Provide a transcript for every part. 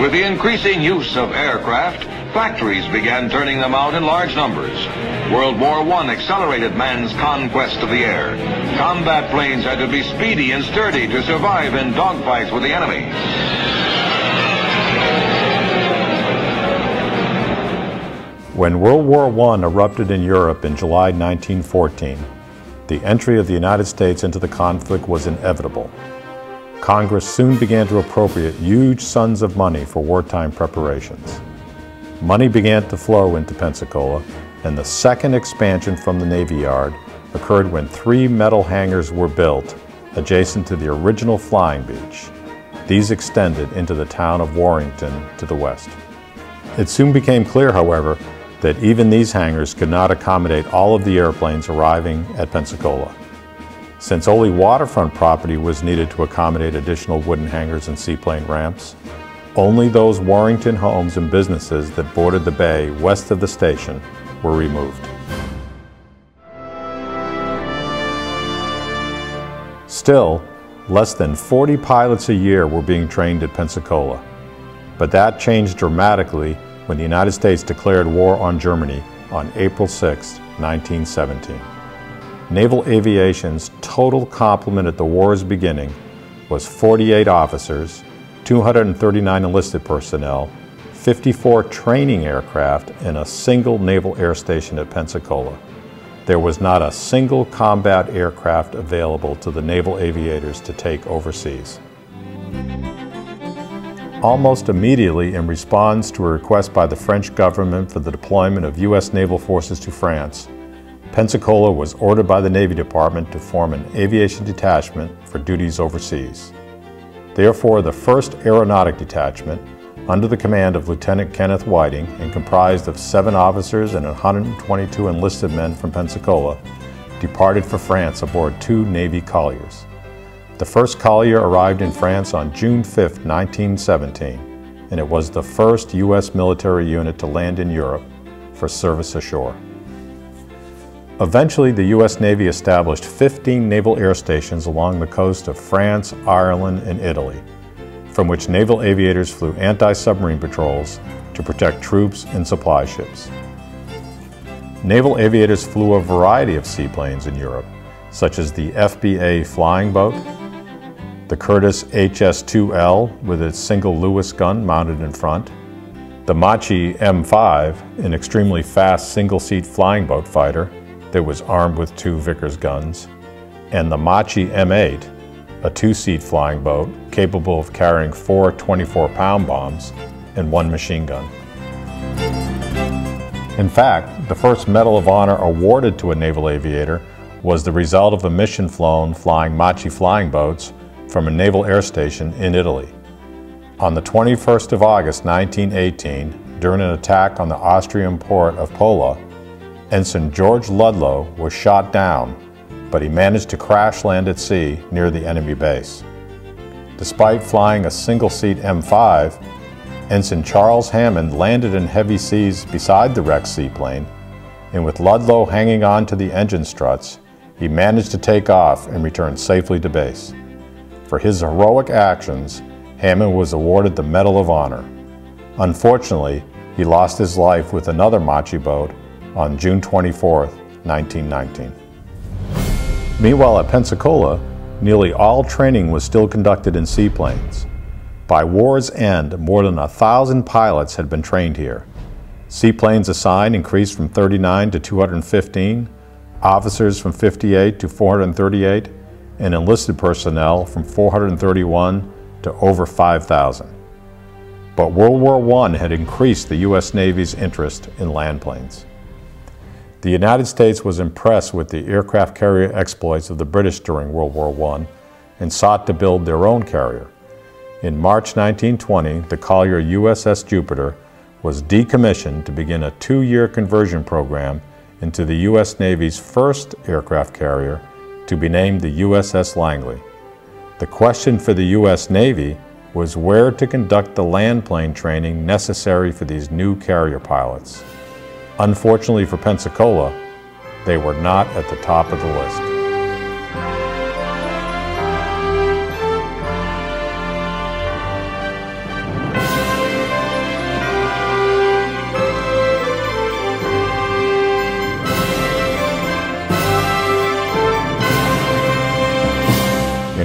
With the increasing use of aircraft, factories began turning them out in large numbers. World War I accelerated man's conquest of the air. Combat planes had to be speedy and sturdy to survive in dogfights with the enemy. When World War I erupted in Europe in July 1914, the entry of the United States into the conflict was inevitable. Congress soon began to appropriate huge sums of money for wartime preparations. Money began to flow into Pensacola, and the second expansion from the Navy Yard occurred when 3 metal hangars were built adjacent to the original flying beach. These extended into the town of Warrenton to the west. It soon became clear, however, that even these hangars could not accommodate all of the airplanes arriving at Pensacola. Since only waterfront property was needed to accommodate additional wooden hangars and seaplane ramps, only those Warrenton homes and businesses that bordered the bay west of the station were removed. Still, less than 40 pilots a year were being trained at Pensacola. But that changed dramatically when the United States declared war on Germany on April 6, 1917. Naval Aviation's total complement at the war's beginning was 48 officers, 239 enlisted personnel, 54 training aircraft, and a single naval air station at Pensacola. There was not a single combat aircraft available to the naval aviators to take overseas. Almost immediately, in response to a request by the French government for the deployment of U.S. naval forces to France, Pensacola was ordered by the Navy Department to form an aviation detachment for duties overseas. Therefore, the 1st Aeronautic Detachment, under the command of Lieutenant Kenneth Whiting and comprised of 7 officers and 122 enlisted men from Pensacola, departed for France aboard 2 Navy colliers. The first collier arrived in France on June 5, 1917, and it was the first U.S. military unit to land in Europe for service ashore. Eventually, the U.S. Navy established 15 naval air stations along the coast of France, Ireland, and Italy, from which naval aviators flew anti-submarine patrols to protect troops and supply ships. Naval aviators flew a variety of seaplanes in Europe, such as the FBA flying boat, the Curtiss HS-2L with its single Lewis gun mounted in front, the Machi M5, an extremely fast single-seat flying boat fighter that was armed with 2 Vickers guns, and the Machi M8, a 2-seat flying boat capable of carrying 4 24-pound bombs and 1 machine gun. In fact, the first Medal of Honor awarded to a naval aviator was the result of a mission flown flying Machi flying boats from a naval air station in Italy. On the 21st of August 1918, during an attack on the Austrian port of Pola, Ensign George Ludlow was shot down, but he managed to crash land at sea near the enemy base. Despite flying a single-seat M5, Ensign Charles Hammond landed in heavy seas beside the wrecked seaplane, and with Ludlow hanging on to the engine struts, he managed to take off and return safely to base. For his heroic actions, Hammond was awarded the Medal of Honor. Unfortunately, he lost his life with another Machi boat on June 24, 1919. Meanwhile, at Pensacola, nearly all training was still conducted in seaplanes. By war's end, more than 1,000 pilots had been trained here. Seaplanes assigned increased from 39 to 215, officers from 58 to 438, and enlisted personnel from 431 to over 5,000. But World War I had increased the U.S. Navy's interest in land planes. The United States was impressed with the aircraft carrier exploits of the British during World War I and sought to build their own carrier. In March 1920, the collier USS Jupiter was decommissioned to begin a 2-year conversion program into the U.S. Navy's first aircraft carrier, to be named the USS Langley. The question for the U.S. Navy was where to conduct the land plane training necessary for these new carrier pilots. Unfortunately for Pensacola, they were not at the top of the list.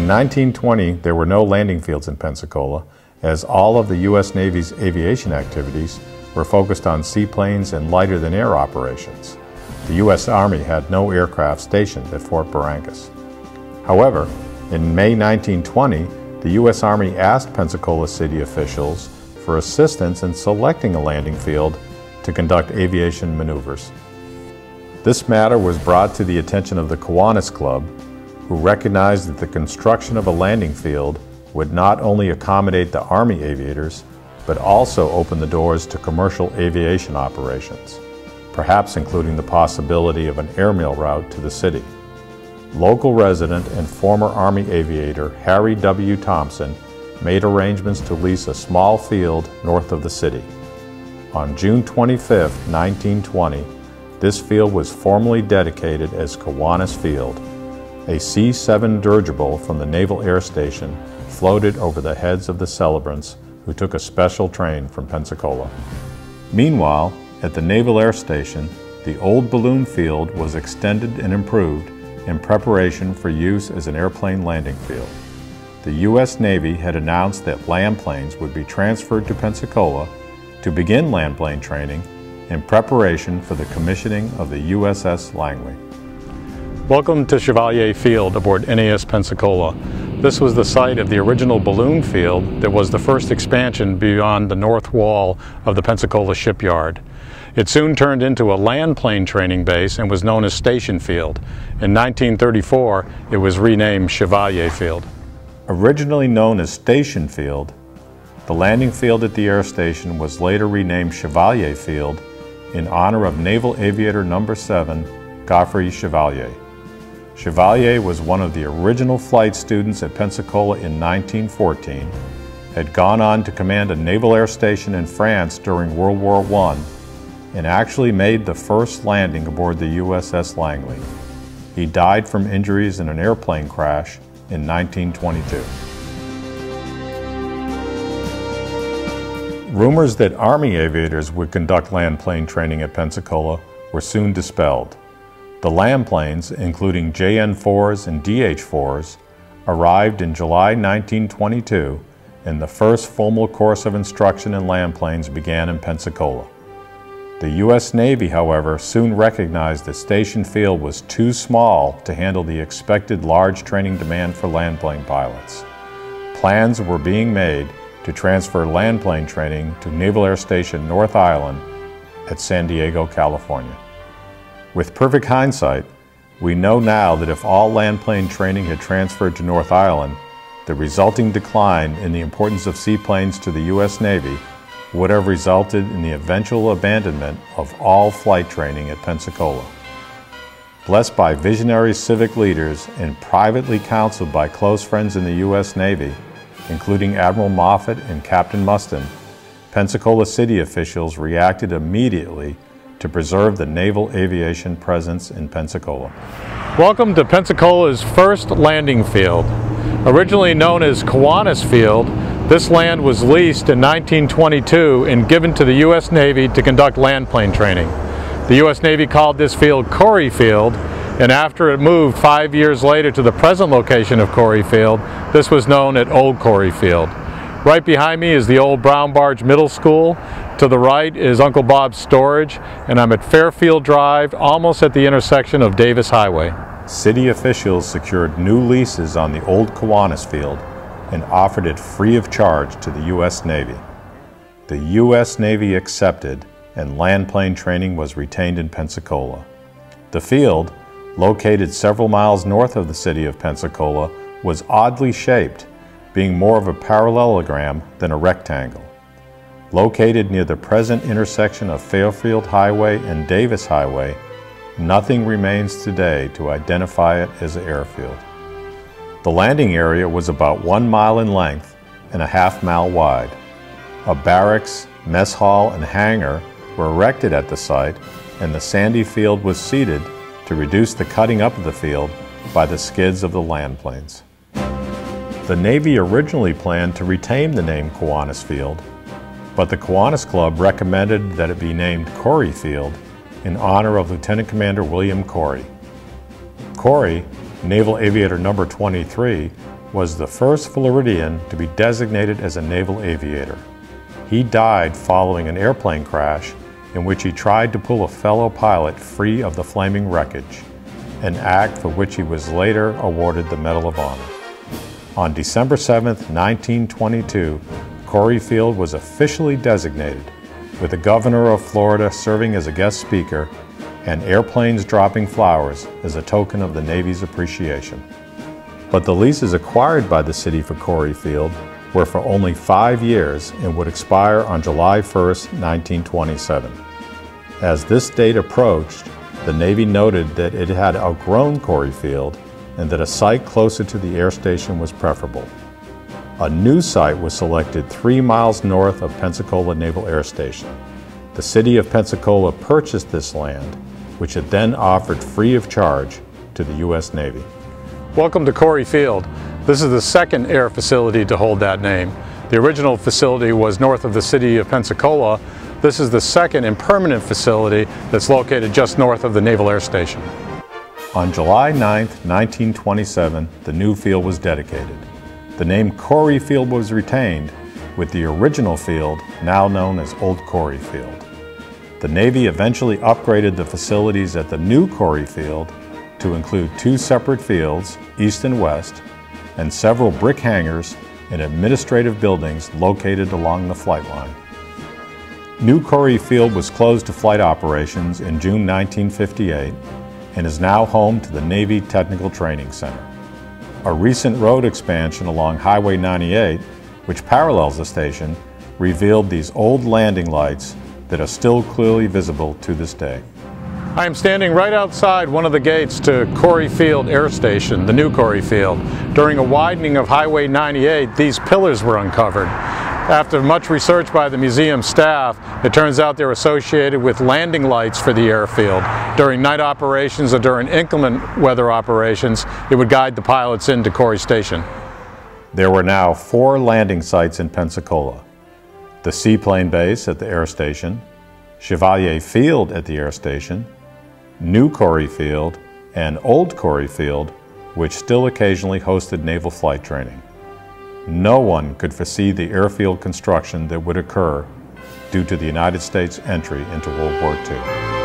In 1920, there were no landing fields in Pensacola, as all of the U.S. Navy's aviation activities were focused on seaplanes and lighter-than-air operations. The U.S. Army had no aircraft stationed at Fort Barrancas. However, in May 1920, the U.S. Army asked Pensacola city officials for assistance in selecting a landing field to conduct aviation maneuvers. This matter was brought to the attention of the Kiwanis Club, who recognized that the construction of a landing field would not only accommodate the Army aviators, but also open the doors to commercial aviation operations, perhaps including the possibility of an airmail route to the city. Local resident and former Army aviator Harry W. Thompson made arrangements to lease a small field north of the city. On June 25, 1920, this field was formally dedicated as Kiwanis Field. A C-7 dirigible from the Naval Air Station floated over the heads of the celebrants who took a special train from Pensacola. Meanwhile, at the Naval Air Station, the old balloon field was extended and improved in preparation for use as an airplane landing field. The U.S. Navy had announced that land planes would be transferred to Pensacola to begin land plane training in preparation for the commissioning of the USS Langley. Welcome to Chevalier Field aboard NAS Pensacola. This was the site of the original balloon field that was the first expansion beyond the north wall of the Pensacola shipyard. It soon turned into a land plane training base and was known as Station Field. In 1934, it was renamed Chevalier Field. Originally known as Station Field, the landing field at the air station was later renamed Chevalier Field in honor of Naval Aviator No. 7, Godfrey Chevalier. Chevalier was one of the original flight students at Pensacola in 1914, had gone on to command a naval air station in France during World War I, and actually made the first landing aboard the USS Langley. He died from injuries in an airplane crash in 1922. Rumors that Army aviators would conduct land plane training at Pensacola were soon dispelled. The land planes, including JN-4s and DH-4s, arrived in July 1922, and the first formal course of instruction in land planes began in Pensacola. The U.S. Navy, however, soon recognized that Station Field was too small to handle the expected large training demand for land plane pilots. Plans were being made to transfer land plane training to Naval Air Station North Island at San Diego, California. With perfect hindsight, we know now that if all land plane training had transferred to North Island, the resulting decline in the importance of seaplanes to the U.S. Navy would have resulted in the eventual abandonment of all flight training at Pensacola. Blessed by visionary civic leaders and privately counseled by close friends in the U.S. Navy, including Admiral Moffett and Captain Mustin, Pensacola city officials reacted immediately to preserve the naval aviation presence in Pensacola. Welcome to Pensacola's first landing field. Originally known as Kiwanis Field, this land was leased in 1922 and given to the U.S. Navy to conduct land plane training. The U.S. Navy called this field Corey Field, and after it moved 5 years later to the present location of Corey Field, this was known as Old Corey Field. Right behind me is the old Brown Barge Middle School. To the right is Uncle Bob's Storage, and I'm at Fairfield Drive, almost at the intersection of Davis Highway. City officials secured new leases on the old Kiwanis Field and offered it free of charge to the U.S. Navy. The U.S. Navy accepted, and land plane training was retained in Pensacola. The field, located several miles north of the city of Pensacola, was oddly shaped, being more of a parallelogram than a rectangle. Located near the present intersection of Fairfield Highway and Davis Highway, nothing remains today to identify it as an airfield. The landing area was about 1 mile in length and a half-mile wide. A barracks, mess hall, and hangar were erected at the site, and the sandy field was seeded to reduce the cutting up of the field by the skids of the land planes. The Navy originally planned to retain the name Kiwanis Field, but the Kiwanis Club recommended that it be named Corey Field in honor of Lieutenant Commander William Corey. Corey, Naval Aviator No. 23, was the first Floridian to be designated as a naval aviator. He died following an airplane crash in which he tried to pull a fellow pilot free of the flaming wreckage, an act for which he was later awarded the Medal of Honor. On December 7, 1922, Corey Field was officially designated, with the governor of Florida serving as a guest speaker and airplanes dropping flowers as a token of the Navy's appreciation. But the leases acquired by the city for Corey Field were for only 5 years and would expire on July 1, 1927. As this date approached, the Navy noted that it had outgrown Corey Field and that a site closer to the air station was preferable. A new site was selected 3 miles north of Pensacola Naval Air Station. The city of Pensacola purchased this land, which it then offered free of charge to the U.S. Navy. Welcome to Corey Field. This is the second air facility to hold that name. The original facility was north of the city of Pensacola. This is the second and permanent facility that's located just north of the Naval Air Station. On July 9, 1927, the new field was dedicated. The name Corey Field was retained, with the original field now known as Old Corey Field. The Navy eventually upgraded the facilities at the new Corey Field to include 2 separate fields, east and west, and several brick hangars and administrative buildings located along the flight line. New Corey Field was closed to flight operations in June 1958 and is now home to the Navy Technical Training Center. A recent road expansion along Highway 98, which parallels the station, revealed these old landing lights that are still clearly visible to this day. I am standing right outside one of the gates to Corey Field Air Station, the new Corey Field. During a widening of Highway 98, these pillars were uncovered. After much research by the museum staff, it turns out they're associated with landing lights for the airfield. During night operations or during inclement weather operations, it would guide the pilots into Corey Station. There were now 4 landing sites in Pensacola: the Seaplane Base at the air station, Chevalier Field at the air station, New Corey Field, and Old Corey Field, which still occasionally hosted naval flight training. No one could foresee the airfield construction that would occur due to the United States entry into World War II.